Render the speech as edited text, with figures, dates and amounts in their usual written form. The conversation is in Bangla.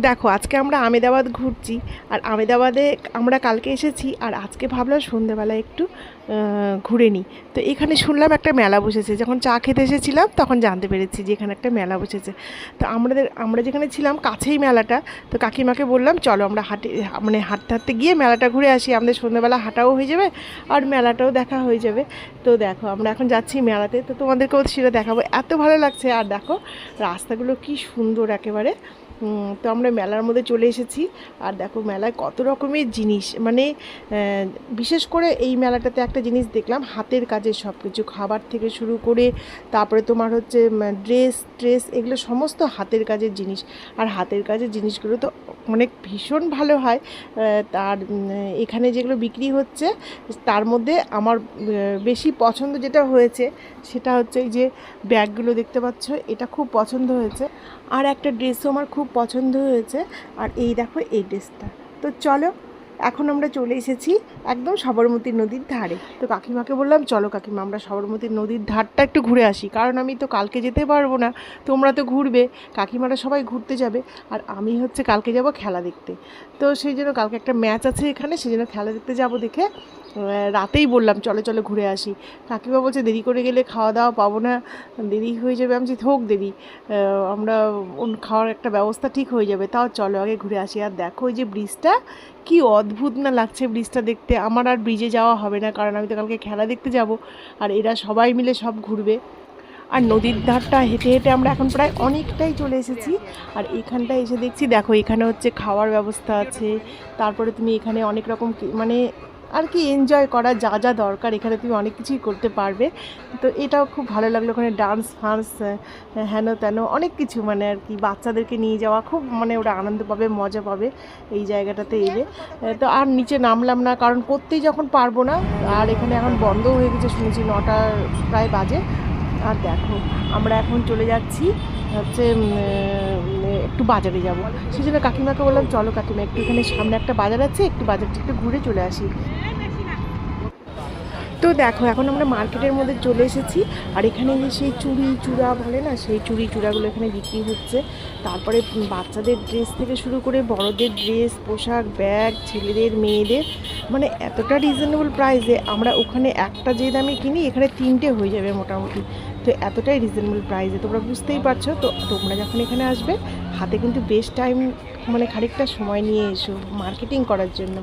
দেখো আজকে আমরা আমেদাবাদ ঘুরছি। আর আমেদাবাদে আমরা কালকে এসেছি, আর আজকে ভাবলাম সন্ধ্যেবেলা একটু ঘুরে নিই। তো এখানে শুনলাম একটা মেলা বসেছে, যখন চা খেতে এসেছিলাম তখন জানতে পেরেছি যে এখানে একটা মেলা বসেছে। তো আমরা যেখানে ছিলাম কাছেই মেলাটা। তো কাকিমাকে বললাম চলো আমরা হাঁটতে হাঁটতে গিয়ে মেলাটা ঘুরে আসি, আমাদের সন্ধ্যেবেলা হাঁটাও হয়ে যাবে আর মেলাটাও দেখা হয়ে যাবে। তো দেখো আমরা এখন যাচ্ছি মেলাতে, তো তোমাদেরকেও সেটা দেখাবো। এত ভালো লাগছে, আর দেখো রাস্তাগুলো কি সুন্দর একেবারে। তো আমরা মেলার মধ্যে চলে এসেছি। আর দেখো মেলায় কত রকমের জিনিস, মানে বিশেষ করে এই মেলাটাতে একটা জিনিস দেখলাম, হাতের কাজের সব কিছু, খাবার থেকে শুরু করে তারপরে তোমার হচ্ছে ড্রেস এগুলো সমস্ত হাতের কাজের জিনিস। আর হাতের কাজের জিনিসগুলো তো অনেক ভীষণ ভালো হয়। তার এখানে যেগুলো বিক্রি হচ্ছে তার মধ্যে আমার বেশি পছন্দ যেটা হয়েছে সেটা হচ্ছে এই যে ব্যাগগুলো দেখতে পাচ্ছ, এটা খুব পছন্দ হয়েছে। আর একটা ড্রেসও আমার খুব পছন্দ হয়েছে। আর এই দেখো এই ড্রেসটা। তো চলো এখন আমরা চলে এসেছি একদম সবরমতী নদীর ধারে। তো কাকিমাকে বললাম চলো কাকিমা আমরা সবরমতী নদীর ধারটা একটু ঘুরে আসি, কারণ আমি তো কালকে যেতে পারবো না, তোমরা তো ঘুরবে, কাকিমারা সবাই ঘুরতে যাবে, আর আমি হচ্ছে কালকে যাব খেলা দেখতে। তো সেই জন্য কালকে একটা ম্যাচ আছে এখানে, সেই জন্য খেলা দেখতে যাব দেখে রাতেই বললাম চলো চলো ঘুরে আসি। কাকিমা বলছে দেরি করে গেলে খাওয়া দাওয়া পাবো না, দেরি হয়ে যাবে। আমি বলছি হোক দেরি, আমরা খাওয়ার একটা ব্যবস্থা ঠিক হয়ে যাবে, তাও চলো আগে ঘুরে আসি। আর দেখো ওই যে ব্রিজটা কি অদ্ভুত না লাগছে ব্রিজটা দেখতে। আমার আর ব্রিজে যাওয়া হবে না, কারণ আমি তো কালকে খেলা দেখতে যাব, আর এরা সবাই মিলে সব ঘুরবে। আর নদীর ধারটা হেঁটে হেঁটে আমরা এখন প্রায় অনেকটাই চলে এসেছি। আর এখানটায় এসে দেখছি দেখো এখানে হচ্ছে খাওয়ার ব্যবস্থা আছে, তারপরে তুমি এখানে অনেক রকম মানে আর কি এনজয় করা যা যা দরকার এখানে তুমি অনেক কিছুই করতে পারবে। তো এটাও খুব ভালো লাগলো, ওখানে ডান্স ফান্স হেন তেন অনেক কিছু, মানে আর কি বাচ্চাদেরকে নিয়ে যাওয়া খুব, মানে ওরা আনন্দ পাবে মজা পাবে এই জায়গাটাতে এলে। তো আর নিচে নামলাম না, কারণ করতেই যখন পারবো না। আর এখানে এখন বন্ধ হয়ে গেছে শুনেছি, 9টা প্রায় বাজে। আর দেখো আমরা এখন চলে যাচ্ছি হচ্ছে একটু বাজারে যাব। সেই জন্য কাকিমাকে বললাম চলো কাকিমা একটু এখানে সামনে একটা বাজার আছে, একটু বাজারটা একটু ঘুরে চলে আসি। তো দেখো এখন আমরা মার্কেটের মধ্যে চলে এসেছি। আর এখানে সেই চুড়ি চূড়া বলে না, সেই চুড়ি চূড়াগুলো এখানে বিক্রি হচ্ছে। তারপরে বাচ্চাদের ড্রেস থেকে শুরু করে বড়দের ড্রেস, পোশাক, ব্যাগ, ছেলেদের মেয়েদের, মানে এতটা রিজনেবল প্রাইসে আমরা ওখানে একটা যে দামে কিনি এখানে 3টে হয়ে যাবে মোটামুটি। তো এতটাই রিজনেবল প্রাইসে তোমরা বুঝতেই পারছো। তো তোমরা যখন এখানে আসবে হাতে কিন্তু বেশ টাইম, মানে খানিকটা সময় নিয়ে এসো মার্কেটিং করার জন্য।